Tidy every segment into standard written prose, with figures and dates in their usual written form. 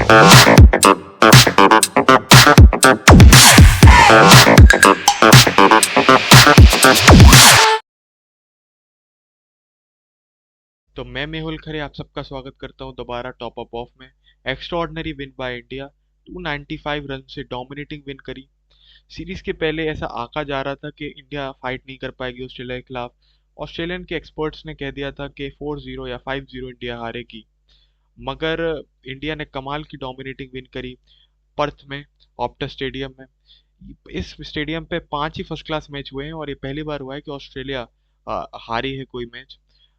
तो मैं मेहुल खरे आप सबका स्वागत करता हूं दोबारा टॉप अप ऑफ में। Extraordinary win by India, 295 run से डोमिनेटिंग विन करी। सीरीज के पहले ऐसा आंका जा रहा था कि इंडिया फाइट नहीं कर पाएगी ऑस्ट्रेलिया के खिलाफ। ऑस्ट्रेलियन के एक्सपर्ट्स ने कह दिया था कि 4-0 या 5-0 इंडिया हारेगी, मगर इंडिया ने कमाल की डोमिनेटिंग विन करी पर्थ में, ऑप्टा स्टेडियम में। इस स्टेडियम पे 5 ही फर्स्ट क्लास मैच हुए हैं और ये पहली बार हुआ है कि ऑस्ट्रेलिया हारी है कोई मैच।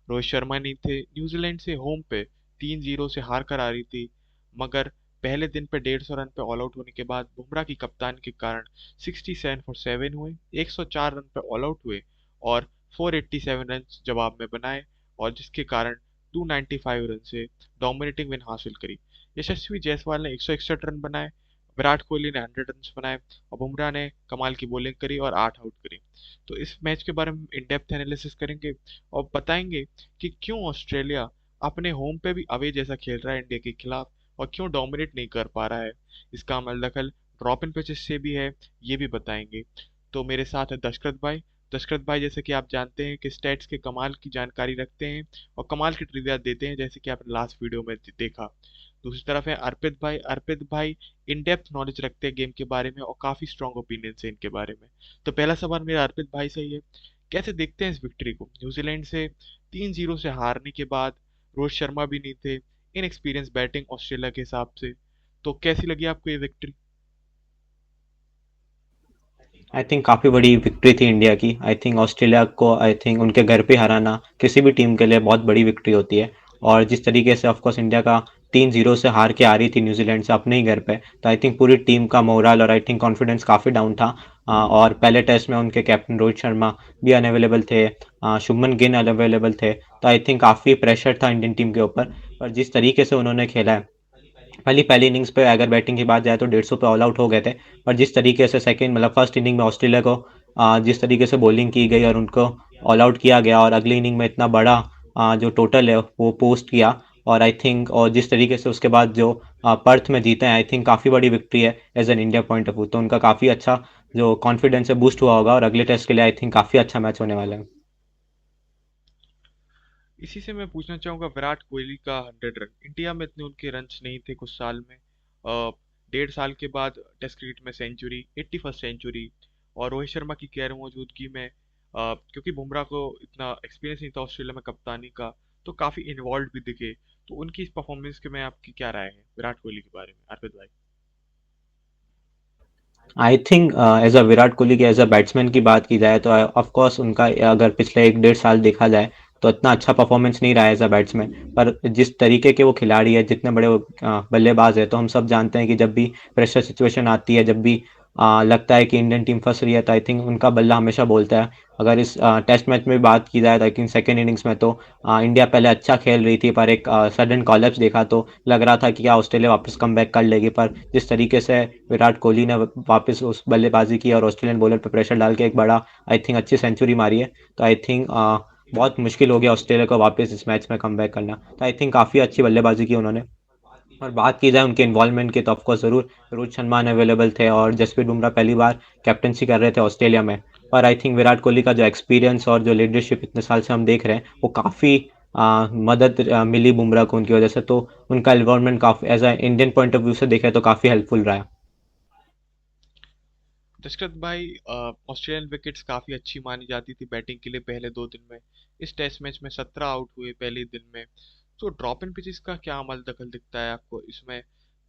रोहित शर्मा नहीं थे, न्यूजीलैंड से होम पे 3-0 से हार कर आ रही थी, मगर पहले दिन पे 150 रन पे ऑल आउट होने के बाद बुमराह की कप्तानी के कारण 67 फॉर 7 हुए, 104 रन पे ऑल आउट हुए और 487 रन जवाब में बनाए, और जिसके कारण 295 रन से डोमिनेटिंग विन हासिल करी। यशस्वी जायसवाल ने 161 रन बनाए, विराट कोहली ने 100 रन बनाए और बुमराह ने कमाल की बॉलिंग करी और 8 आउट करी। तो इस मैच के बारे में इन डेप्थ एनालिसिस करेंगे और बताएंगे कि क्यों ऑस्ट्रेलिया अपने होम पे भी अवे जैसा खेल रहा है इंडिया के खिलाफ और क्यों डोमिनेट नहीं कर पा रहा है। इसका अमल दखल ड्रॉप इन पिचेस से भी है, ये भी बताएंगे। तो मेरे साथ है दशरथ भाई। दशरथ भाई, जैसे कि आप जानते हैं कि स्टैट्स के कमाल की जानकारी रखते हैं और कमाल की ट्रिविया देते हैं, जैसे कि आपने लास्ट वीडियो में देखा। दूसरी तरफ है अर्पित भाई। अर्पित भाई इन डेप्थ नॉलेज रखते हैं गेम के बारे में और काफी स्ट्रॉन्ग ओपिनियन है इनके बारे में। तो पहला सवाल मेरा अर्पित भाई से ही है, कैसे देखते हैं इस विक्ट्री को? न्यूजीलैंड से 3-0 से हारने के बाद रोहित शर्मा भी नहीं थे, इनएक्सपीरियंस बैटिंग ऑस्ट्रेलिया के हिसाब से, तो कैसी लगी आपको ये विक्ट्री? आई थिंक काफ़ी बड़ी विक्ट्री थी इंडिया की। आई थिंक ऑस्ट्रेलिया को आई थिंक उनके घर पे हराना किसी भी टीम के लिए बहुत बड़ी विक्ट्री होती है। और जिस तरीके से ऑफकोर्स इंडिया का 3-0 से हार के आ रही थी न्यूजीलैंड से अपने ही घर पे, तो आई थिंक पूरी टीम का मोरल और आई थिंक कॉन्फिडेंस काफ़ी डाउन था। और पहले टेस्ट में उनके कैप्टन रोहित शर्मा भी अनअवेलेबल थे, शुभमन गिल अनअवेलेबल थे, तो आई थिंक काफ़ी प्रेशर था इंडियन टीम के ऊपर। पर जिस तरीके से उन्होंने खेला है, पहली पहली इनिंग्स पे अगर बैटिंग की बात जाए तो 150 पे ऑल आउट हो गए थे। पर जिस तरीके से सेकंड मतलब फर्स्ट इनिंग में ऑस्ट्रेलिया को जिस तरीके से बॉलिंग की गई और उनको ऑल आउट किया गया और अगली इनिंग में इतना बड़ा जो टोटल है वो पोस्ट किया, और आई थिंक और जिस तरीके से उसके बाद जो पर्थ में जीते हैं, आई थिंक काफ़ी बड़ी विक्ट्री है as an India point of view. तो उनका काफ़ी अच्छा जो कॉन्फिडेंस है बूस्ट हुआ होगा और अगले टेस्ट के लिए आई थिंक काफ़ी अच्छा मैच होने वाला है। इसी से मैं पूछना चाहूंगा, विराट कोहली का 100 रन, इंडिया में इतने उनके रन्स नहीं थे कुछ साल में। 1.5 साल के बाद टेस्ट क्रिकेट में सेंचुरी, 81st सेंचुरी, और रोहित शर्मा की गैर मौजूदगी में क्योंकि बुमराह को इतना एक्सपीरियंस नहीं था ऑस्ट्रेलिया में कप्तानी का, तो काफी इन्वॉल्व भी दिखे। तो उनकी इस परफॉर्मेंस के में आपकी क्या राय है विराट कोहली के बारे में, अर्पित भाई? I think as a Virat Kohli की एज अ बैट्समैन की बात की जाए तो ऑफ कोर्स उनका अगर पिछले 1 डेढ़ साल देखा जाए तो इतना अच्छा परफॉर्मेंस नहीं रहा है एज अ बैट्समैन। पर जिस तरीके के वो खिलाड़ी है, जितने बड़े वो बल्लेबाज है, तो हम सब जानते हैं कि जब भी प्रेशर सिचुएशन आती है, जब भी लगता है कि इंडियन टीम फंस रही है, तो आई थिंक उनका बल्ला हमेशा बोलता है। अगर इस टेस्ट मैच में बात की जाए तो आई थिंक सेकेंड इनिंग्स में तो इंडिया पहले अच्छा खेल रही थी, पर एक सडन कॉलेप्स देखा तो लग रहा था कि क्या ऑस्ट्रेलिया वापस कम बैक कर लेगी। पर जिस तरीके से विराट कोहली ने वापस उस बल्लेबाजी की और ऑस्ट्रेलियन बॉलर पर प्रेशर डाल के एक बड़ा आई थिंक अच्छी सेंचुरी मारी है, तो आई थिंक बहुत मुश्किल हो गया ऑस्ट्रेलिया को वापस इस मैच में कम बैक करना। तो आई थिंक काफ़ी अच्छी बल्लेबाजी की उन्होंने। और बात की जाए उनके इन्वॉल्वमेंट की तो ऑफकोर्स ज़रूर रोहित शर्मा अवेलेबल थे और जसप्रीत बुमराह पहली बार कैप्टनसी कर रहे थे ऑस्ट्रेलिया में। पर आई थिंक विराट कोहली का जो एक्सपीरियंस और जो लीडरशिप इतने साल से हम देख रहे हैं, वो काफ़ी मदद मिली बुमराह को उनकी वजह से। तो उनका इन्वॉल्वमेंट काफ़ी as a Indian point of view से देखें तो काफ़ी हेल्पफुल रहा है। दशरथ भाई, ऑस्ट्रेलियन विकेट्स काफी अच्छी मानी जाती थी बैटिंग के लिए पहले 2 दिन में। इस टेस्ट मैच में 17 आउट हुए पहले दिन में। तो ड्रॉप इन पिचेस का क्या अमल दखल दिखता है आपको इसमें?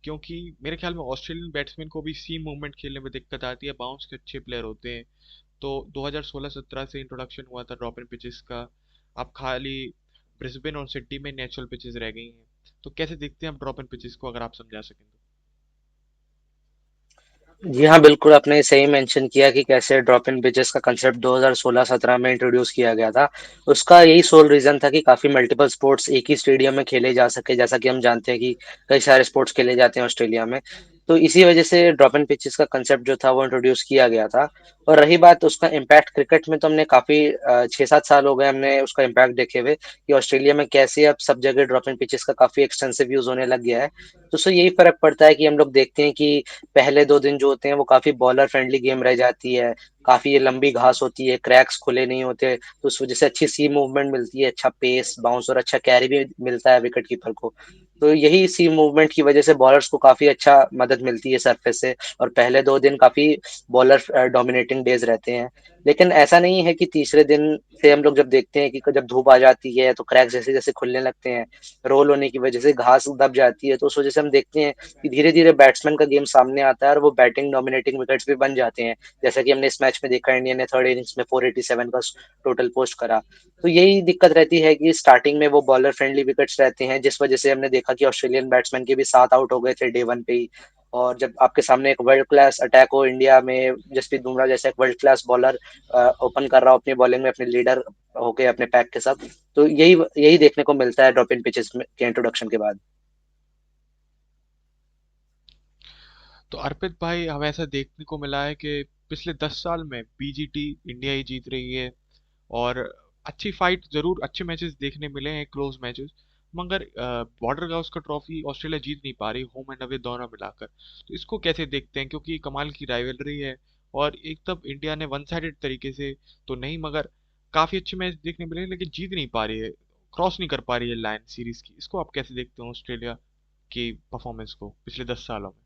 क्योंकि मेरे ख्याल में ऑस्ट्रेलियन बैट्समैन को भी सीम मूवमेंट खेलने में दिक्कत आती है, बाउंस के अच्छे प्लेयर होते हैं। तो 2016-17 से इंट्रोडक्शन हुआ था ड्रॉप इन पिचेस का, अब खाली ब्रिस्बेन और सिडनी में नेचुरल पिचेस रह गई हैं। तो कैसे देखते हैं आप ड्रॉप इन पिचेस को, अगर आप समझा सकें तो? जी हाँ, बिल्कुल आपने सही मेंशन किया कि कैसे ड्रॉप इन पिचेस का कंसेप्ट 2016-17 में इंट्रोड्यूस किया गया था। उसका यही सोल रीज़न था कि काफ़ी मल्टीपल स्पोर्ट्स एक ही स्टेडियम में खेले जा सके, जैसा कि हम जानते हैं कि कई सारे स्पोर्ट्स खेले जाते हैं ऑस्ट्रेलिया में। तो इसी वजह से ड्रॉप इन पिचेस का कंसेप्ट जो था वो इंट्रोड्यूस किया गया था। और रही बात उसका इम्पैक्ट क्रिकेट में, तो हमने काफी 6-7 साल हो गए हमने उसका इम्पैक्ट देखे हुए कि ऑस्ट्रेलिया में कैसे अब सब जगह ड्रॉप इन पिचेस का काफी एक्सटेंसिव यूज होने लग गया है। तो उससे यही फर्क पड़ता है कि हम लोग देखते हैं कि पहले 2 दिन जो होते हैं वो काफी बॉलर फ्रेंडली गेम रह जाती है, काफी लंबी घास होती है, क्रैक्स खुले नहीं होते, तो उस वजह से अच्छी सी मूवमेंट मिलती है, अच्छा पेस बाउंस और अच्छा कैरी भी मिलता है विकेट कीपर को। तो यही सी मूवमेंट की वजह से बॉलर्स को काफी अच्छा मदद मिलती है सरफेस से, और पहले 2 दिन काफी बॉलर डोमिनेटिंग डेज रहते हैं। लेकिन ऐसा नहीं है कि तीसरे दिन से हम लोग जब देखते हैं कि जब धूप आ जाती है तो क्रैक जैसे जैसे खुलने लगते हैं, रोल होने की वजह से घास दब जाती है, तो उस वजह से हम देखते हैं कि धीरे धीरे बैट्समैन का गेम सामने आता है और वो बैटिंग डोमिनेटिंग विकेट्स भी बन जाते हैं। जैसा कि हमने इस मैच में देखा, इंडिया ने थर्ड इनिंग्स में 487 का टोटल पोस्ट करा। तो यही दिक्कत रहती है कि स्टार्टिंग में वो बॉलर फ्रेंडली विकेट्स रहते हैं, जिस वजह से हमने देखा कि ऑस्ट्रेलियन बैट्समैन के भी 7 आउट हो गए थे डे 1 पे ही। और जब आपके सामने एक वर्ल्ड क्लास अटैक हो इंडिया में, जसप्रीत बुमराह जैसा एक वर्ल्ड क्लास बॉलर ओपन कर रहा हो अपनी बॉलिंग में, अपने लीडर होके अपने पैक के साथ, तो यही यही देखने को मिलता है ड्रॉप इन पिचेस के इंट्रोडक्शन के बाद। तो अर्पित भाई, हमें ऐसा देखने को मिला है कि पिछले 10 साल में बीजीटी इंडिया ही जीत रही है। और अच्छी फाइट जरूर, अच्छे मैचेस देखने मिले हैं, क्लोज मैचेस। मगर बॉर्डर गावस्कर ट्रॉफी ऑस्ट्रेलिया जीत नहीं पा रही, होम एंड अवे दोनों मिलाकर। तो इसको कैसे देखते हैं, क्योंकि कमाल की राइवलरी है। और एक तब इंडिया ने वन साइडेड तरीके से तो नहीं, मगर काफी अच्छे मैच देखने मिले हैं, लेकिन जीत नहीं पा रही है, क्रॉस नहीं कर पा रही है लाइन सीरीज की। इसको आप कैसे देखते हो ऑस्ट्रेलिया की परफॉर्मेंस को पिछले 10 सालों में?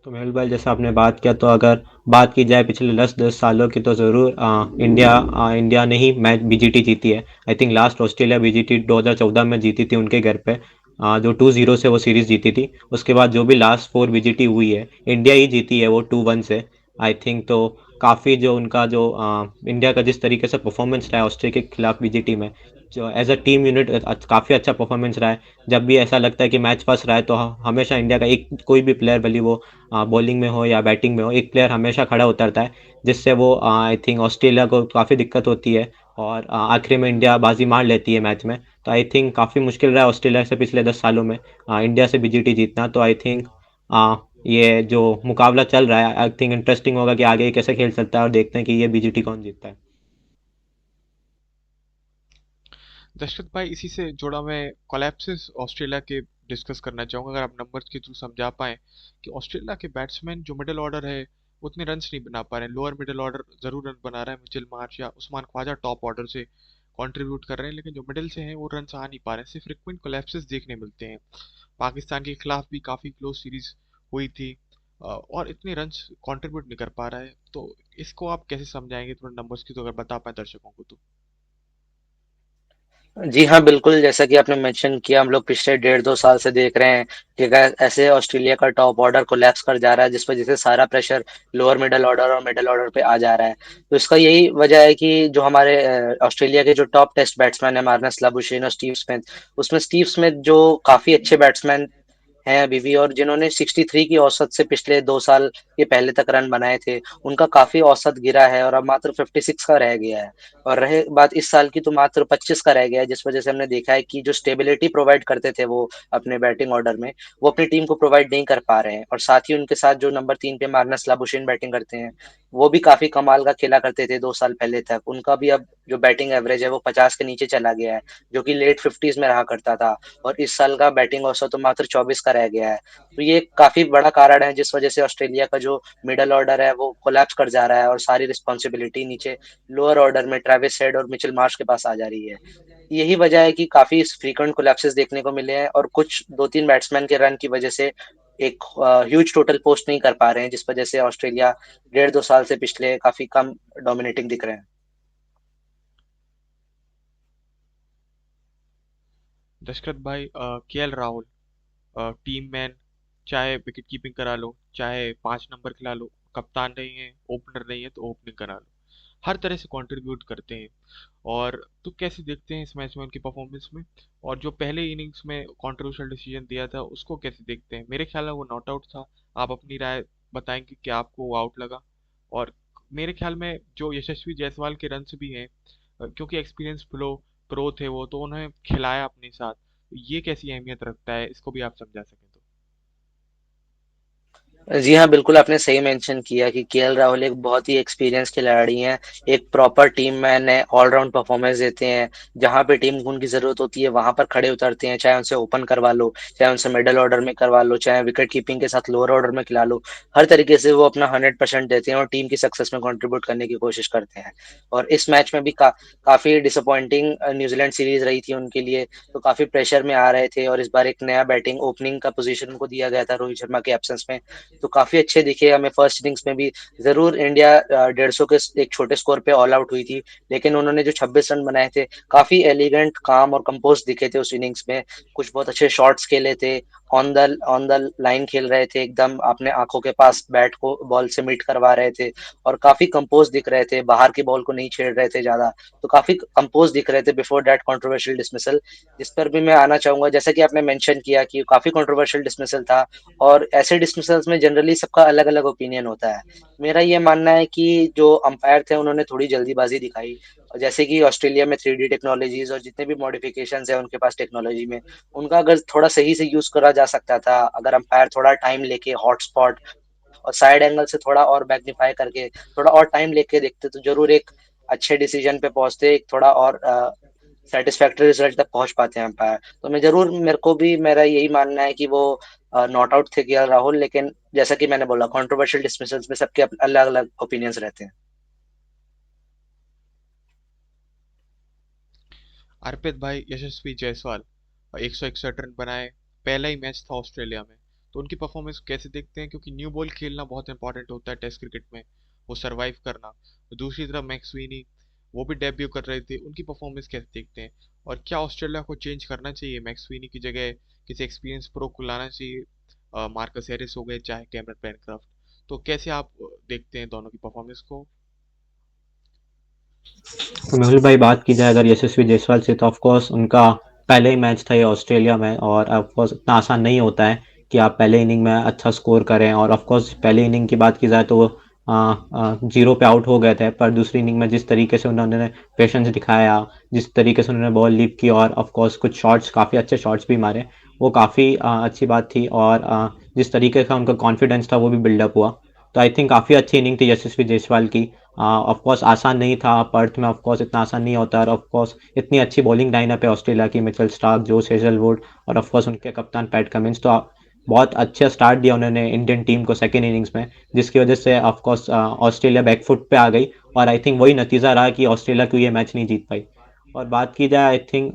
तो मेहुल भाई, जैसा आपने बात किया, तो अगर बात की जाए पिछले 10 सालों की, तो ज़रूर इंडिया ने ही मैच बीजीटी जीती है। I think last Australia BGT 2014 में जीती थी उनके घर पे, जो 2-0 से वो सीरीज़ जीती थी। उसके बाद जो भी लास्ट 4 बीजीटी हुई है, इंडिया ही जीती है वो 2-1 से। आई थिंक तो काफ़ी जो उनका जो इंडिया का जिस तरीके से परफॉर्मेंस रहा है ऑस्ट्रेलिया के खिलाफ बीजीटी में, जो एज अ टीम यूनिट काफ़ी अच्छा परफॉर्मेंस रहा है। जब भी ऐसा लगता है कि मैच फंस रहा है, तो हमेशा इंडिया का एक कोई भी प्लेयर, भले वो बॉलिंग में हो या बैटिंग में हो, एक प्लेयर हमेशा खड़ा उतरता है, जिससे वो आई थिंक ऑस्ट्रेलिया को काफ़ी दिक्कत होती है, और आखिरी में इंडिया बाजी मार लेती है मैच में। तो आई थिंक काफ़ी मुश्किल रहा है ऑस्ट्रेलिया से पिछले 10 सालों में इंडिया से बीजीटी जीतना। तो आई थिंक ये जो मुकाबला चल रहा है, आई थिंक इंटरेस्टिंग होगा कि आगे ये कैसे खेल सकता है, और देखते हैं कि ये बीजीटी कौन जीतता है। दशरथ भाई, इसी से जुड़ा मैं कोलैप्सेस ऑस्ट्रेलिया के डिस्कस करना चाहूंगा, अगर आप नंबर्स के थ्रू समझा पाए कि ऑस्ट्रेलिया के बैट्समैन जो मिडिल ऑर्डर है वो उतने रन्स नहीं बना पा रहे हैं। लोअर मिडिल ऑर्डर जरूर रन बना रहा है, मिचेल मार्श या उस्मान ख्वाजा टॉप ऑर्डर से कंट्रीब्यूट कर रहे हैं, लेकिन जो मिडिल से हैं वो रन्स आ नहीं पा रहे हैं, सिर्फ फ्रिक्वेंट कोलैप्सेस देखने मिलते हैं। पाकिस्तान के खिलाफ भी काफी क्लोज सीरीज हुई थी, और इतने रन्स कंट्रीब्यूट नहीं कर पा रहा है। तो इसको आप कैसे समझाएंगे थोड़ा नंबर्स की, तो अगर बता पाए दर्शकों को तो। जी हाँ, बिल्कुल, जैसा कि आपने मेंशन किया, हम लोग पिछले 1.5-2 साल से देख रहे हैं कि ऐसे ऑस्ट्रेलिया का टॉप ऑर्डर कोलैप्स कर जा रहा है, जिस वजह से सारा प्रेशर लोअर मिडल ऑर्डर और मिडल ऑर्डर पे आ जा रहा है। तो इसका यही वजह है कि जो हमारे ऑस्ट्रेलिया के जो टॉप टेस्ट बैट्समैन है, मार्नस लाबुशेन और स्टीव स्मिथ, उसमें स्टीव स्मिथ जो काफी अच्छे बैट्समैन हैं अभी भी, और जिन्होंने 63 की औसत से पिछले 2 साल के पहले तक रन बनाए थे, उनका काफी औसत गिरा है और अब मात्र 56 का रह गया है। और रहे बात इस साल की, तो मात्र 25 का रह गया है, जिस वजह से हमने देखा है कि जो स्टेबिलिटी प्रोवाइड करते थे वो अपने बैटिंग ऑर्डर में, वो अपनी टीम को प्रोवाइड नहीं कर पा रहे हैं। और साथ ही उनके साथ जो नंबर 3 पे मार्नस लाबुशेन बैटिंग करते हैं, वो भी काफी कमाल का खेला करते थे 2 साल पहले तक। उनका भी अब जो बैटिंग एवरेज है वो 50 के नीचे चला गया है, जो कि लेट 50s में रहा करता था। और इस साल का बैटिंग औसत तो मात्र 24 का रह गया है। तो ये काफी बड़ा कारण है जिस वजह से ऑस्ट्रेलिया का जो मिडल ऑर्डर है वो कोलैप्स कर जा रहा है, और सारी रिस्पॉन्सिबिलिटी नीचे लोअर ऑर्डर में ट्रेविस हेड और मिचेल मार्श के पास आ जा रही है। यही वजह है कि काफी फ्रीक्वेंट कोलैप्सेस देखने को मिले हैं, और कुछ 2-3 बैट्समैन के रन की वजह से एक ह्यूज टोटल पोस्ट नहीं कर पा रहे हैं, जिस वजह से ऑस्ट्रेलिया 1.5-2 साल से पिछले काफी कम डोमिनेटिंग दिख रहे हैं। दशरथ भाई, केएल राहुल टीम मैन, चाहे विकेट कीपिंग करा लो, चाहे 5 नंबर खिला लो, कप्तान नहीं है, ओपनर नहीं है तो ओपनिंग करा लो, हर तरह से कंट्रीब्यूट करते हैं। और तो कैसे देखते हैं इस मैच में उनकी परफॉर्मेंस में? और जो पहले इनिंग्स में कंट्रोवर्शियल डिसीजन दिया था उसको कैसे देखते हैं? मेरे ख्याल में वो नॉट आउट था। आप अपनी राय बताएंगे कि आपको वो आउट लगा? और मेरे ख्याल में जो यशस्वी जायसवाल के रन्स भी हैं, क्योंकि एक्सपीरियंस प्रो प्रो थे वो, तो उन्हें खिलाया अपने साथ। ये कैसी अहमियत रखता है, इसको भी आप समझा सकें तो। जी हाँ, बिल्कुल आपने सही मेंशन किया कि केएल राहुल एक बहुत ही एक्सपीरियंस खिलाड़ी हैं। एक प्रॉपर टीम मैन है, ऑलराउंड परफॉर्मेंस देते हैं। जहाँ पे टीम को उनकी ज़रूरत होती है, वहाँ पर खड़े उतरते हैं, चाहे उनसे ओपन करवा लो, चाहे उनसे मिडल ऑर्डर में करवा लो, चाहे विकेट कीपिंग के साथ लोअर ऑर्डर में खिला लो। हर तरीके से वो अपना 100% देते हैं और टीम की सक्सेस में कंट्रीब्यूट करने की कोशिश करते हैं। और इस मैच में भी काफ़ी डिसअपॉइंटिंग न्यूज़ीलैंड सीरीज़ रही थी उनके लिए, तो काफ़ी प्रेशर में आ रहे थे और इस बार एक नया बैटिंग ओपनिंग का पोज़ीशन उनको दिया गया था रोहित शर्मा के एब्सेंस में। तो काफ़ी अच्छे दिखे हमें फर्स्ट इनिंग्स में भी। ज़रूर इंडिया 150 के एक छोटे स्कोर पे ऑल आउट हुई थी, लेकिन उन्होंने जो 26 रन बनाए थे, काफ़ी एलिगेंट, काम और कंपोज़ दिखे थे उस इनिंग्स में। कुछ बहुत अच्छे शॉट्स खेले थे, ऑन द लाइन खेल रहे थे, एकदम अपने आँखों के पास बैट को बॉल से मीट करवा रहे थे और काफ़ी कंपोज़ दिख रहे थे, बाहर की बॉल को नहीं छेड़ रहे थे ज़्यादा। तो काफ़ी कंपोज़ दिख रहे थे बिफोर दैट कंट्रोवर्शियल डिसमिसल, जिस पर भी मैं आना चाहूँगा। जैसा कि आपने मेंशन किया कि काफ़ी कंट्रोवर्शियल डिसमिसल था और ऐसे डिसमिसल्स में जनरली सबका अलग-अलग ओपिनियन होता है। मेरा ये मानना है कि जो अंपायर थे उन्होंने थोड़ी जल्दीबाज़ी दिखाई और जैसे कि ऑस्ट्रेलिया में 3D टेक्नोलॉजीज़ और जितने भी मॉडिफिकेशंस हैं उनके पास टेक्नोलॉजी में, उनका अगर थोड़ा सही से यूज़ करा जा सकता था, अगर अंपायर थोड़ा टाइम लेके हॉटस्पॉट और साइड एंगल से थोड़ा और मैग्नीफाई करके, थोड़ा और टाइम लेके देखते तो ज़रूर एक अच्छे डिसीजन पे पहुँचते, एक थोड़ा और सैटिस्फैक्टरी रिजल्ट तक पहुँच पाते हैं अंपायर। तो मैं ज़रूर मेरे को भी मेरा यही मानना है कि वो नॉट आउट थे केएल राहुल, लेकिन जैसा कि मैंने बोला कंट्रोवर्शियल डिसमिसल्स में सबके अलग-अलग ओपिनियंस रहते हैं। अर्पित भाई यशस्वी जायसवाल 161 रन बनाए, पहला ही मैच था ऑस्ट्रेलिया में, तो उनकी परफॉर्मेंस कैसे देखते हैं? क्योंकि न्यू बॉल खेलना बहुत इंपॉर्टेंट होता है टेस्ट क्रिकेट में, वो सरवाइव करना। दूसरी तरफ मैक्सवीनी, वो भी डेब्यू कर रहे थे, उनकी परफॉर्मेंस कैसे देखते हैं? और क्या ऑस्ट्रेलिया को चेंज करना चाहिए, मैक्सवीनी की जगह किसी एक्सपीरियंस प्रो को लाना चाहिए? मार्कस हैरिस हो गए चाहे कैमरन पेनक्राफ्ट, तो कैसे आप देखते हैं दोनों की परफॉर्मेंस को? तो मेहुल भाई, बात की जाए अगर यशस्वी जायसवाल से, तो ऑफ कोर्स उनका पहले ही मैच था ये ऑस्ट्रेलिया में, और ऑफ कोर्स इतना आसान नहीं होता है कि आप पहले इनिंग में अच्छा स्कोर करें। और ऑफ कोर्स पहले इनिंग की बात की जाए तो वो जीरो पे आउट हो गए थे, पर दूसरी इनिंग में जिस तरीके से उन्होंने पेशेंस दिखाया, जिस तरीके से उन्होंने बॉल लीप की, और ऑफ कोर्स कुछ शॉट्स, काफ़ी अच्छे शॉट्स भी मारे, वो काफ़ी अच्छी बात थी। और जिस तरीके का उनका कॉन्फिडेंस था वो भी बिल्डअप हुआ। तो आई थिंक काफ़ी अच्छी इनिंग थी यशस्वी जायसवाल की। ऑफ कोर्स आसान नहीं था, पर्थ में ऑफ कोर्स इतना आसान नहीं होता, और ऑफ कोर्स इतनी अच्छी बॉलिंग लाइनअप है ऑस्ट्रेलिया की, मिचेल स्टार्क, जोस हेजलवुड, और ऑफ कोर्स उनके कप्तान पैट कमिंस। तो बहुत अच्छा स्टार्ट दिया उन्होंने इंडियन टीम को सेकेंड इनिंग्स में, जिसकी वजह से ऑफ कोर्स ऑस्ट्रेलिया बैकफुट पे आ गई, और आई थिंक वही नतीजा रहा कि ऑस्ट्रेलिया को ये मैच नहीं जीत पाई। और बात की जाए आई थिंक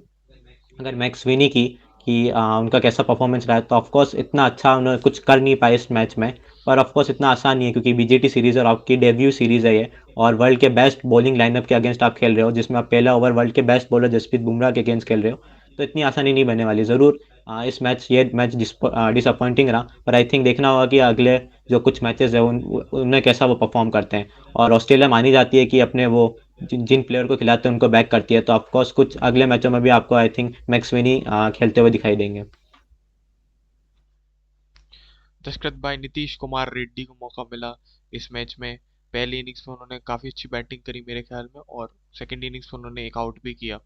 अगर मैक्स विनी की, कि उनका कैसा परफॉर्मेंस रहा है, तो ऑफकोर्स इतना अच्छा उन्होंने कुछ कर नहीं पाए इस मैच में। पर ऑफकोर्स इतना आसान नहीं है, क्योंकि बीजीटी सीरीज़ और आपकी डेब्यू सीरीज़ है ये, और वर्ल्ड के बेस्ट बॉलिंग लाइनअप के अगेंस्ट आप खेल रहे हो, जिसमें आप पहला ओवर वर्ल्ड के बेस्ट बॉलर जसप्रीत बुमराह के अगेंस्ट खेल रहे हो। तो इतनी आसानी नहीं बनने वाली। ज़रूर इस मैच ये मैच डिसअपॉइंटिंग रहा, पर आई थिंक देखना होगा कि अगले जो कुछ मैचेस है उनमें कैसा वो परफॉर्म करते हैं। और ऑस्ट्रेलिया मानी जाती है कि अपने वो जिन जिन प्लेयर को खिलाते हैं उनको बैक करती है, तो ऑफकोर्स कुछ अगले मैचों में भी आपको आई थिंक मैक्सवेनी खेलते हुए दिखाई देंगे। दशरथ भाई, नीतीश कुमार रेड्डी को मौका मिला इस मैच में। पहली इनिंग्स में उन्होंने काफ़ी अच्छी बैटिंग करी मेरे ख्याल में, और सेकंड इनिंग्स में उन्होंने एक आउट भी किया।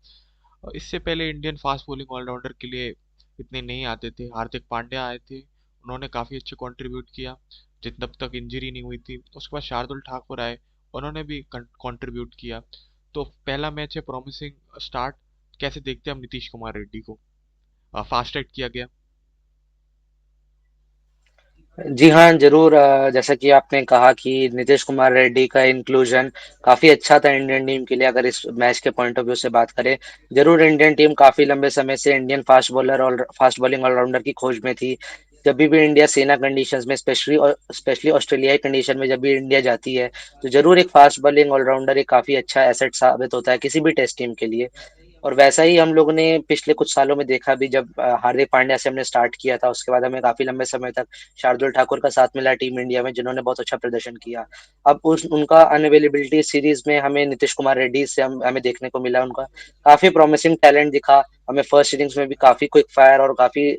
और इससे पहले इंडियन फास्ट बॉलिंग ऑलराउंडर के लिए इतने नहीं आते थे। हार्दिक पांड्या आए थे, उन्होंने काफ़ी अच्छे कंट्रीब्यूट किया जिन तब तक इंजरी नहीं हुई थी। उसके बाद शार्दुल ठाकुर आए, उन्होंने भी कंट्रीब्यूट किया। तो पहला मैच है प्रॉमिसिंग स्टार्ट, कैसे देखते हैं हम नीतीश कुमार रेड्डी को? फास्ट राइड किया गया। जी हाँ, ज़रूर जैसा कि आपने कहा कि नीतीश कुमार रेड्डी का इंक्लूजन काफ़ी अच्छा था इंडियन टीम के लिए, अगर इस मैच के पॉइंट ऑफ व्यू से बात करें। ज़रूर इंडियन टीम काफ़ी लंबे समय से इंडियन फास्ट बॉलिंग ऑलराउंडर की खोज में थी। जब भी इंडिया सेना कंडीशंस में, स्पेशली ऑस्ट्रेलियाई कंडीशन में जब भी इंडिया जाती है, तो ज़रूर एक फास्ट बॉलिंग ऑलराउंडर एक काफ़ी अच्छा एसेट साबित होता है किसी भी टेस्ट टीम के लिए। और वैसा ही हम लोगों ने पिछले कुछ सालों में देखा भी, जब हार्दिक पांड्या से हमने स्टार्ट किया था, उसके बाद हमें काफ़ी लंबे समय तक शार्दुल ठाकुर का साथ मिला टीम इंडिया में, जिन्होंने बहुत अच्छा प्रदर्शन किया। अब उस उनका अनअवेलेबिलिटी सीरीज़ में हमें नीतीश कुमार रेड्डी से हमें देखने को मिला, उनका काफ़ी प्रॉमिसिंग टैलेंट दिखा। हमें फर्स्ट इनिंग्स में भी काफी क्विक फायर और काफी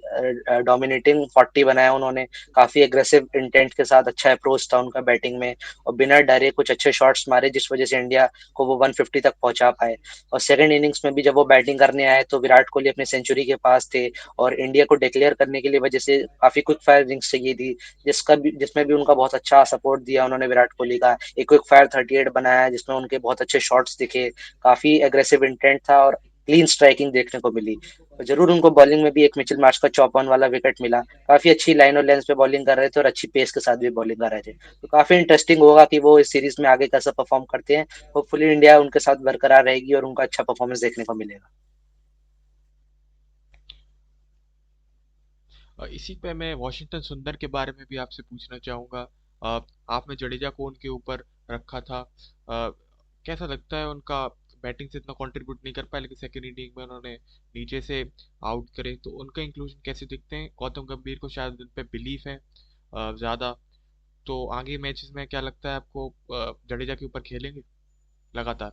डोमिनेटिंग 40 बनाया उन्होंने। काफी एग्रेसिव इंटेंट के साथ अच्छा अप्रोच था उनका बैटिंग में, और बिना डरे कुछ अच्छे शॉट्स मारे जिस वजह से इंडिया को वो 150 तक पहुंचा पाए। और सेकंड इनिंग्स में भी जब वो बैटिंग करने आए तो विराट कोहली अपने सेंचुरी के पास थे, और इंडिया को डिक्लेयर करने के लिए वजह से काफी क्विक फायर इनिंग्स चाहिए थी, जिसमें भी उनका बहुत अच्छा सपोर्ट दिया उन्होंने विराट कोहली का। एक क्विक फायर 38 बनाया जिसमें उनके बहुत अच्छे शॉट्स दिखे, काफी एग्रेसिव इंटेंट था और क्लीन स्ट्राइकिंग देखने को मिली। और जरूर उनको बॉलिंग में भी एक मिचेल मार्श का चौपन वाला विकेट मिला। काफी अच्छी लाइन और लेंथ पे बॉलिंग कर रहे थे और अच्छी पेस के साथ भी बॉलिंग कर रहे थे। तो काफी इंटरेस्टिंग होगा कि वो इस सीरीज में आगे कैसा परफॉर्म करते हैं। होपफुली इंडिया उनके साथ बरकरार रहेगी और उनका अच्छा परफॉर्मेंस देखने को मिलेगा। इसी पे मैं वॉशिंगटन सुंदर के बारे में भी आपसे पूछना चाहूँगा। अ, आपने जडेजा को उनके ऊपर रखा था। कैसा लगता है उनका? बैटिंग से इतना कंट्रीब्यूट नहीं कर पाए, लेकिन सेकेंड इनिंग में उन्होंने नीचे से आउट करे, तो उनका इंक्लूजन कैसे दिखते हैं? गौतम गंभीर को शायद उन पे बिलीफ है ज़्यादा। तो आगे मैचेस में क्या लगता है आपको, जडेजा के ऊपर खेलेंगे लगातार?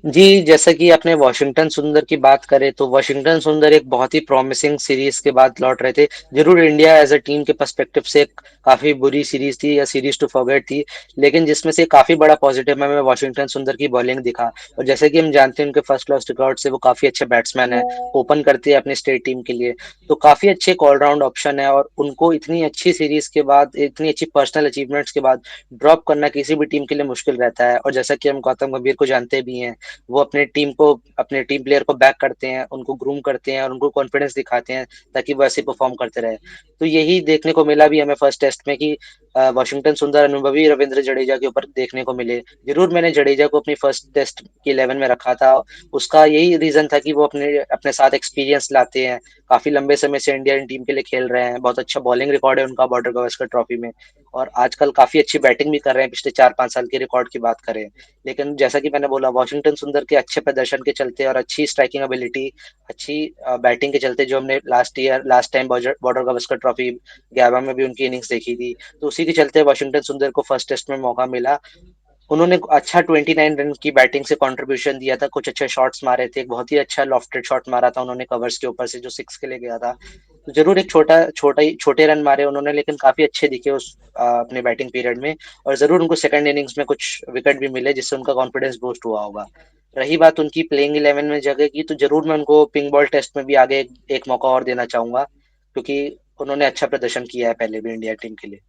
जी, जैसा कि आपने वॉशिंगटन सुंदर की बात करें तो वॉशिंगटन सुंदर एक बहुत ही प्रॉमिसिंग सीरीज के बाद लौट रहे थे। जरूर इंडिया एज अ टीम के पर्सपेक्टिव से एक काफी बुरी सीरीज थी या सीरीज टू फॉरगेट थी, लेकिन जिसमें से काफी बड़ा पॉजिटिव में वॉशिंगटन सुंदर की बॉलिंग दिखा। और जैसे कि हम जानते हैं उनके फर्स्ट क्लास रिकॉर्ड से वो काफी अच्छे बैट्समैन है, ओपन करते हैं अपनी स्टेट टीम के लिए। तो काफी अच्छे ऑलराउंड ऑप्शन है, और उनको इतनी अच्छी सीरीज के बाद, इतनी अच्छी पर्सनल अचीवमेंट्स के बाद ड्रॉप करना किसी भी टीम के लिए मुश्किल रहता है। और जैसा कि हम गौतम गंभीर को जानते भी हैं, वो अपने टीम प्लेयर को बैक करते हैं, उनको ग्रूम करते हैं और उनको कॉन्फिडेंस दिखाते हैं ताकि वो ऐसे परफॉर्म करते रहे। तो यही देखने को मिला भी हमें फर्स्ट टेस्ट में कि वॉशिंगटन सुंदर अनुभवी रविंद्र जडेजा के ऊपर देखने को मिले। जरूर मैंने जडेजा को अपनी फर्स्ट टेस्ट की 11 में रखा था। उसका यही रीजन था कि वो अपने अपने साथ एक्सपीरियंस लाते हैं, काफी लंबे समय से इंडियन टीम के लिए खेल रहे हैं, बहुत अच्छा बॉलिंग रिकॉर्ड है उनका बॉर्डर गवस्कर ट्रॉफी में, और आजकल काफी अच्छी बैटिंग भी कर रहे हैं पिछले 4-5 साल के रिकॉर्ड की बात करें। लेकिन जैसा कि मैंने बोला, वॉशिंगटन सुंदर के अच्छे प्रदर्शन के चलते और अच्छी स्ट्राइकिंग एबिलिटी, अच्छी बैटिंग के चलते, जो हमने last time border Gavaskar trophy गैबा में भी उनकी इनिंग्स देखी थी, तो उसी के चलते वॉशिंगटन सुंदर को फर्स्ट टेस्ट में मौका मिला। उन्होंने अच्छा 29 रन की बैटिंग से कंट्रीब्यूशन दिया था, कुछ अच्छे शॉट्स मारे थे, एक बहुत ही अच्छा लॉफ्टेड शॉट मारा था उन्होंने कवर्स के ऊपर से जो सिक्स के लिए गया था। तो जरूर एक छोटे रन मारे उन्होंने, लेकिन काफी अच्छे दिखे अपने बैटिंग पीरियड में। और जरूर उनको सेकंड इनिंग्स में कुछ विकेट भी मिले जिससे उनका कॉन्फिडेंस बूस्ट हुआ होगा। रही बात उनकी प्लेइंग 11 में जगह की, तो जरूर मैं उनको पिंक बॉल टेस्ट में भी आगे एक मौका और देना चाहूंगा, क्योंकि उन्होंने अच्छा प्रदर्शन किया है पहले भी इंडिया टीम के लिए।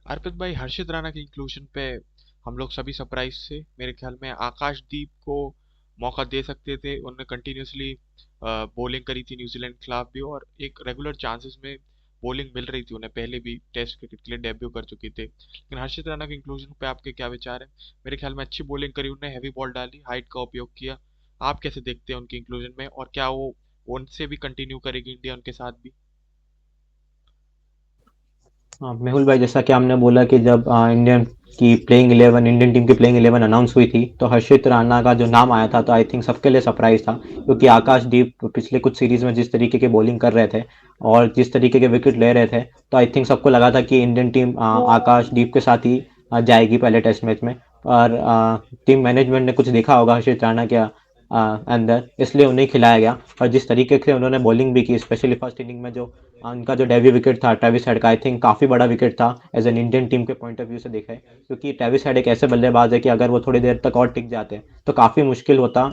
अर्पित भाई, हर्षित राणा के इंक्लूजन पे हम लोग सभी सरप्राइज थे। मेरे ख्याल में आकाशदीप को मौका दे सकते थे। उन्होंने कंटिन्यूसली बॉलिंग करी थी न्यूजीलैंड के खिलाफ भी, और एक रेगुलर चांसेस में बॉलिंग मिल रही थी उन्हें। पहले भी टेस्ट क्रिकेट के लिए डेब्यू कर चुके थे। लेकिन हर्षित राणा के इंक्लूजन पे आपके क्या विचार है? मेरे ख्याल में अच्छी बॉलिंग करी उन्होंने, हैवी बॉल डाली, हाइट का उपयोग किया। आप कैसे देखते हैं उनके इंक्लूजन में, और क्या वो उनसे भी कंटिन्यू करेगी इंडिया उनके साथ भी? हाँ, मेहुल भाई, जैसा कि हमने बोला कि जब इंडियन टीम की प्लेइंग 11 अनाउंस हुई थी तो हर्षित राणा का जो नाम आया था तो आई थिंक सबके लिए सरप्राइज था, क्योंकि आकाशदीप पिछले कुछ सीरीज में जिस तरीके की बॉलिंग कर रहे थे और जिस तरीके के विकेट ले रहे थे, तो आई थिंक सबको लगा था कि इंडियन टीम आकाशदीप के साथ ही जाएगी पहले टेस्ट मैच में। और टीम मैनेजमेंट ने कुछ देखा होगा हर्षित राणा के अंदर, इसलिए उन्हें खिलाया गया। और जिस तरीके से उन्होंने बॉलिंग भी की, स्पेशली फर्स्ट इनिंग में जो उनका जो डेब्यू विकेट था ट्रेविस हेड का, आई थिंक काफ़ी बड़ा विकेट था एज एन इंडियन टीम के पॉइंट ऑफ व्यू से देखा है, क्योंकि ट्रेविस हेड एक ऐसे बल्लेबाज है कि अगर वो थोड़ी देर तक और टिक जाते तो काफ़ी मुश्किल होता।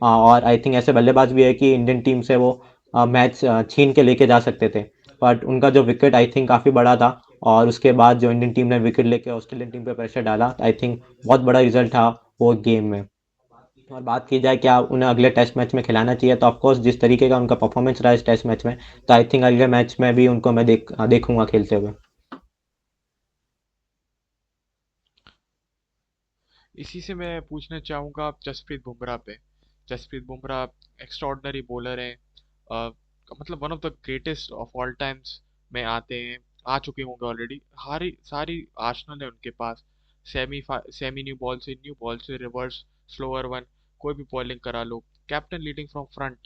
और आई थिंक ऐसे बल्लेबाज भी है कि इंडियन टीम से वो मैच छीन के लेके जा सकते थे। बट उनका जो विकेट आई थिंक काफ़ी बड़ा था, और उसके बाद जो इंडियन टीम ने विकेट लेके ऑस्ट्रेलियन टीम पे प्रेशर डाला, आई थिंक बहुत बड़ा रिजल्ट था वो गेम में। और बात की जाए क्या उन्हें अगले टेस्ट मैच में खिलाना चाहिए, तो ऑफकोर्स जिस तरीके का उनका परफॉर्मेंस रहा इस टेस्ट मैच में, तो आई थिंक अगले मैच में भी उनको मैं देखूंगा खेलते हुए। इसी से मैं पूछना चाहूँगा जसप्रीत बुमराह पे। जसप्रीत बुमराह एक्स्ट्रॉर्डनरी बॉलर हैं। अ, मतलब one of the greatest of all times में आते हैं, आ चुके होंगे ऑलरेडी। हारी सारी आर्सेनल है उनके पास। सेमी न्यू बॉल से रिवर्स स्लोअर वन, कोई भी बॉलिंग करा लो। कैप्टन लीडिंग फ्रॉम फ्रंट,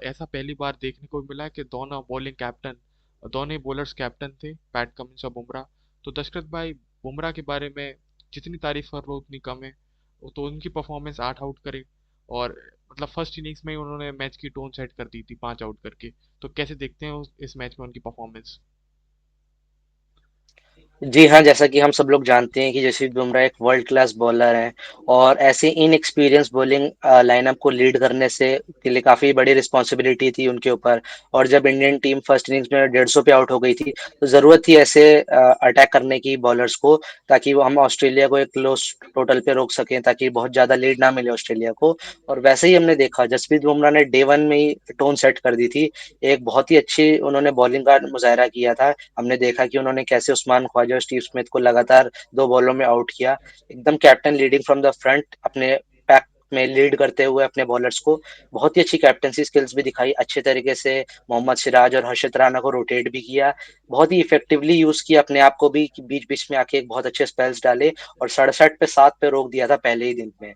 ऐसा पहली बार देखने को मिला है कि दोनों बॉलिंग कैप्टन, दोनों ही बॉलर्स कैप्टन थे, पैट कमिंस और बुमराह। तो दशरथ भाई, बुमराह के बारे में जितनी तारीफ कर लो उतनी कम है। तो उनकी परफॉर्मेंस 8 आउट करे, और मतलब फर्स्ट इनिंग्स में ही उन्होंने मैच की टोन सेट कर दी थी 5 आउट करके। तो कैसे देखते हैं इस मैच में उनकी परफॉर्मेंस? जी हाँ, जैसा कि हम सब लोग जानते हैं कि जसप्रीत बुमराह एक वर्ल्ड क्लास बॉलर हैं और ऐसे इनएक्सपीरियंस बॉलिंग लाइनअप को लीड करने से के लिए काफ़ी बड़ी रिस्पॉन्सिबिलिटी थी उनके ऊपर। और जब इंडियन टीम फर्स्ट इनिंग्स में 150 पे आउट हो गई थी, तो ज़रूरत थी ऐसे अटैक करने की बॉलर्स को, ताकि वो हम ऑस्ट्रेलिया को एक क्लोज टोटल पे रोक सकें, ताकि बहुत ज़्यादा लीड ना मिले ऑस्ट्रेलिया को। और वैसे ही हमने देखा जसप्रीत बुमराह ने डे 1 में ही टोन सेट कर दी थी। एक बहुत ही अच्छी उन्होंने बॉलिंग का मुज़ाहिरा किया था। हमने देखा कि उन्होंने कैसे उस्मान ख्वाजा और स्टीव स्मिथ को लगातार 2 बॉलों में आउट किया। एकदम captain leading from the front अपने पैक में लीड करते हुए अपने बॉलर्स को बहुत ही अच्छी कैप्टेंसी स्किल्स भी दिखाई। अच्छे तरीके से मोहम्मद सिराज और हर्षित राणा को रोटेट भी किया। बहुत ही इफेक्टिवली यूज़ किया अपने आप को भी कि बीच-बीच में आके एक बहुत अच्छे स्पेल्स डाले और 67 पे 7 पे रोक दिया था पहले ही दिन में।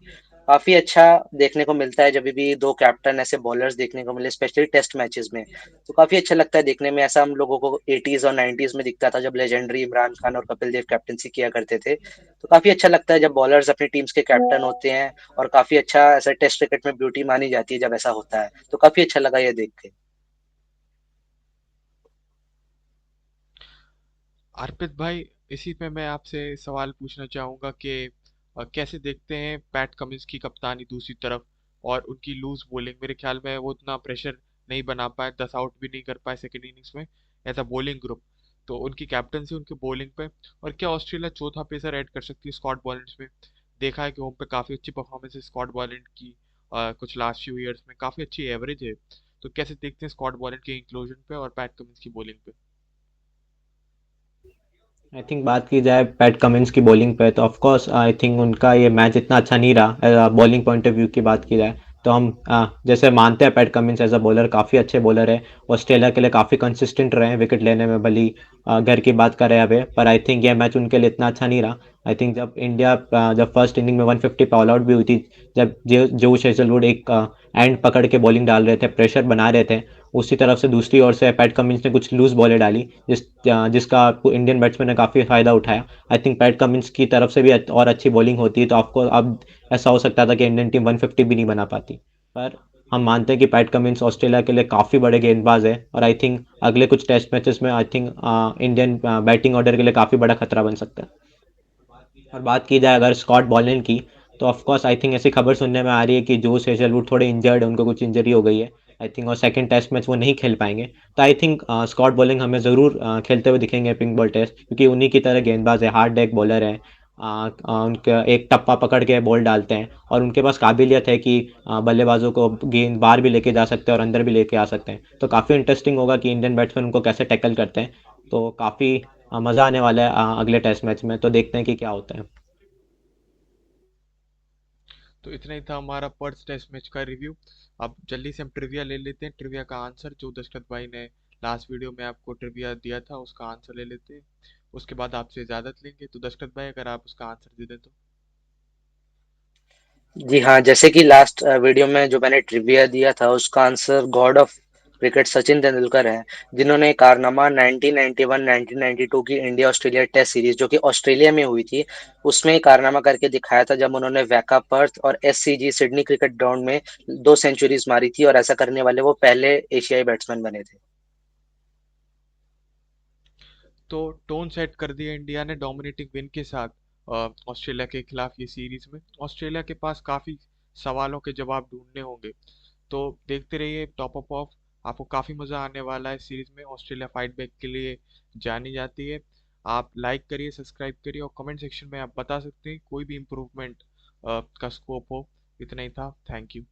काफ़ी अच्छा देखने को मिलता है जभी भी 2 कैप्टन ऐसे बॉलर्स देखने को मिले, स्पेशली टेस्ट मैचेस में। तो काफ़ी अच्छा लगता है देखने में। ऐसा हम लोगों को 80s और 90s में दिखता था जब लेजेंडरी इमरान खान और कपिल देव कैप्टेंसी किया करते थे। तो काफ़ी अच्छा लगता है जब बॉलर्स अपनी टीम्स के कैप्टन होते हैं और काफ़ी अच्छा ऐसा टेस्ट क्रिकेट में ब्यूटी मानी जाती है जब ऐसा होता है। तो काफ़ी अच्छा लगा ये देख के। अर्पित भाई, इसी पे मैं आपसे सवाल पूछना चाहूँगा कि कैसे देखते हैं पैट कमिंस की कप्तानी दूसरी तरफ, और उनकी लूज बॉलिंग? मेरे ख्याल में वो उतना प्रेशर नहीं बना पाए, 10 आउट भी नहीं कर पाए सेकेंड इनिंग्स में एज अ बॉलिंग ग्रुप। तो उनकी कैप्टनसी, उनकी बॉलिंग पे, और क्या ऑस्ट्रेलिया चौथा पेसर ऐड कर सकती है स्कॉट बॉलेंड्स में? देखा है कि होम पे काफ़ी अच्छी परफॉर्मेंस है स्कॉट बॉलेंड की, कुछ लास्ट फ्यू ईयर्स में काफ़ी अच्छी एवरेज है। तो कैसे देखते हैं स्कॉट बॉलेंड के इंक्लूजन पे और पैट कमिंस की बॉलिंग पे? आई थिंक बात की जाए पैट कमिंस की बॉलिंग पे, तो ऑफ कोर्स आई थिंक उनका ये मैच इतना अच्छा नहीं रहा बॉलिंग पॉइंट ऑफ व्यू की बात की जाए। तो हम जैसे मानते हैं Pat Cummins as a bowler काफ़ी अच्छे बॉलर है, ऑस्ट्रेलिया के लिए काफ़ी कंसिस्टेंट रहे हैं विकेट लेने में, भली घर की बात करें अभी, पर आई थिंक ये मैच उनके लिए इतना अच्छा नहीं रहा। आई थिंक जब इंडिया जब फर्स्ट इनिंग में 150 पे ऑल आउट भी हुई थी, जब जो हेजलवुड एक एंड पकड़ के बॉलिंग डाल रहे थे, प्रेशर बना रहे थे, उसी तरफ से दूसरी ओर से पैट कमिंस ने कुछ लूज बॉलें डाली, जिसका इंडियन बैट्समैन ने काफ़ी फ़ायदा उठाया। आई थिंक पैट कमिंस की तरफ से भी और अच्छी बॉलिंग होती तो आपको अब ऐसा हो सकता था कि इंडियन टीम 150 भी नहीं बना पाती। पर हम मानते हैं कि पैट कमिंस ऑस्ट्रेलिया के लिए काफ़ी बड़े गेंदबाज है, और आई थिंक अगले कुछ टेस्ट मैचेस में I think Indian batting order के लिए काफ़ी बड़ा खतरा बन सकता है। और बात की जाए अगर स्कॉट बॉलैंड की, तो ऑफ कोर्स आई थिंक ऐसी खबर सुनने में आ रही है कि जोश हेजलवुड थोड़े इंजर्ड है, उनको कुछ इंजरी हो गई है आई थिंक, और सेकंड टेस्ट मैच वो नहीं खेल पाएंगे। तो आई थिंक स्कॉट बॉलिंग हमें ज़रूर खेलते हुए दिखेंगे पिंक बॉल टेस्ट, क्योंकि उन्हीं की तरह गेंदबाज है, हार्ड डेक बॉलर है। उनका एक टप्पा पकड़ के बॉल डालते हैं, और उनके पास काबिलियत है कि बल्लेबाजों को गेंद बाहर भी लेके जा सकते हैं और अंदर भी लेके आ सकते हैं। तो काफ़ी इंटरेस्टिंग होगा कि इंडियन बैट्समैन उनको कैसे टैकल करते हैं। तो काफ़ी मज़ा आने वाला है अगले टेस्ट मैच में, तो देखते हैं कि क्या होता है। तो इतना ही था हमारा पर्थ टेस्ट मैच का रिव्यू। अब जल्दी से हम ट्रिविया ले लेते हैं, ट्रिविया का आंसर जो दशरथ भाई ने लास्ट वीडियो में आपको ट्रिविया दिया था उसका आंसर ले लेते हैं। उसके बाद आपसे इजाज़त लेंगे। तो दशरथ भाई, अगर आप उसका आंसर दे दें तो। जी हाँ, जैसे कि लास्ट वीडियो में जो मैंने ट्रिविया दिया था उसका answer God of cricket Sachin Tendulkar है, जिन्होंने कारनामा 1991-1992 की इंडिया ऑस्ट्रेलिया टेस्ट सीरीज जो कि ऑस्ट्रेलिया में हुई थी, उसमें कारनामा करके दिखाया था जब उन्होंने वैका पर्थ और एससीजी सिडनी क्रिकेट ग्राउंड में 2 सेंचुरीज मारी थी और ऐसा करने वाले वो पहले एशियाई बैट्समैन बने थे। तो टोन सेट कर दिया इंडिया ने डोमिनेटिंग विन के साथ ऑस्ट्रेलिया के खिलाफ ये सीरीज में। ऑस्ट्रेलिया के पास काफ़ी सवालों के जवाब ढूंढने होंगे। तो देखते रहिए टॉप अप ऑफ। आपको काफ़ी मज़ा आने वाला है सीरीज में। ऑस्ट्रेलिया फाइट बैक के लिए जानी जाती है। आप लाइक करिए, सब्सक्राइब करिए, और कमेंट सेक्शन में आप बता सकते हैं कोई भी इम्प्रूवमेंट का स्कोप हो। इतना ही था। Thank you.